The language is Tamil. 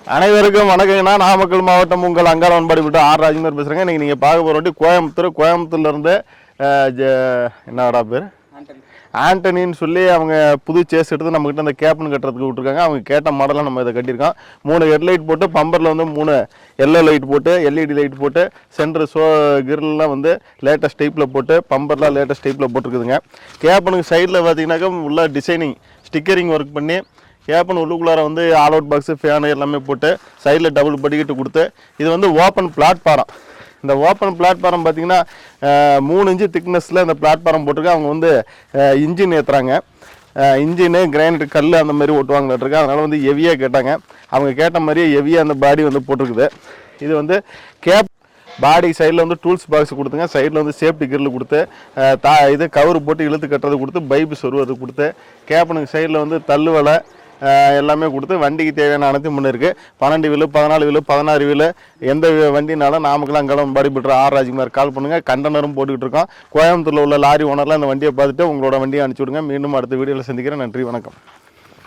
அனைவருக்கும் வணக்கங்கண்ணா. நாமக்கல் மாவட்டம் உங்கள் அங்காளவன்பாடி விட்டு ஆர் ராஜ்குமார் பேசுகிறேங்க. இன்றைக்கி நீங்கள் பார்க்க போகிற வண்டி கோயம்புத்தூர்லேருந்து என்னடா பேர் ஆண்டனின்னு சொல்லி அவங்க புது சேஸ் எடுத்து நம்மக்கிட்ட அந்த கேப்னு கட்டுறதுக்கு விட்டுருக்காங்க. அவங்க கேட்ட மாடலாக நம்ம இதை கட்டியிருக்கோம். 3 ஹெட்லைட் போட்டு பம்பரில் வந்து 3 எல்லோ லைட் போட்டு எல்இடி லைட் போட்டு சென்ட்ரு கிரில்லாம் வந்து லேட்டஸ்ட் டைப்பில் போட்டு பம்பர்லாம் லேட்டஸ்ட் டைப்பில் போட்டுருக்குதுங்க. கேப்பனுக்கு சைடில் பார்த்தீங்கன்னாக்கா உள்ள டிசைனிங் ஸ்டிக்கரிங் ஒர்க் பண்ணி கேப்பன் உள்ளுக்குள்ளார வந்து ஆல் அவுட் பாக்ஸு ஃபேனு எல்லாமே போட்டு சைடில் டபுள் படிக்கட்டு கொடுத்து இது வந்து ஓப்பன் பிளாட்ஃபாரம். இந்த ஓப்பன் பிளாட்ஃபாரம் பார்த்தீங்கன்னா 3 இன்ச்சு திக்னஸில் இந்த பிளாட்ஃபாரம் போட்டிருக்கு. அவங்க வந்து இன்ஜின் ஏற்றுறாங்க. இன்ஜினு கிரானைட் கல் அந்த மாதிரி ஓட்டுவாங்களாட்டிருக்கு. அதனால் வந்து ஹெவியாக கேட்டாங்க. அவங்க கேட்ட மாதிரியே ஹெவியாக அந்த பாடி வந்து போட்டிருக்குது. இது வந்து கேப் பாடி சைடில் வந்து டூல்ஸ் பாக்ஸ் கொடுத்துங்க. சைடில் வந்து சேஃப்டி கிரில் கொடுத்து இது கவர் போட்டு இழுத்து கட்டுறது கொடுத்து பைப்பு சொருவது கொடுத்து கேப்பனுக்கு சைடில் வந்து தள்ளுவலை எல்லாமே கொடுத்து வண்டிக்கு தேவையான அனைத்தும் முன்னே இருக்குது. 12 வீலு 14 வீலு 16 வீலு எந்த வண்டினாலும் நாமக்கல் அங்காளவன்பாடி விட்டு ஆர் ராஜ்குமார் கால் பண்ணுங்கள். கண்டனரும் போட்டுக்கிட்டு இருக்கோம். கோயம்புத்தூரில் உள்ள லாரி ஓனர்லாம் இந்த வண்டியை பார்த்துட்டு உங்களோட வண்டியை அனுப்பிச்சி விடுங்க. மீண்டும் அடுத்த வீடியோவில் சந்திக்கிறேன். நன்றி, வணக்கம்.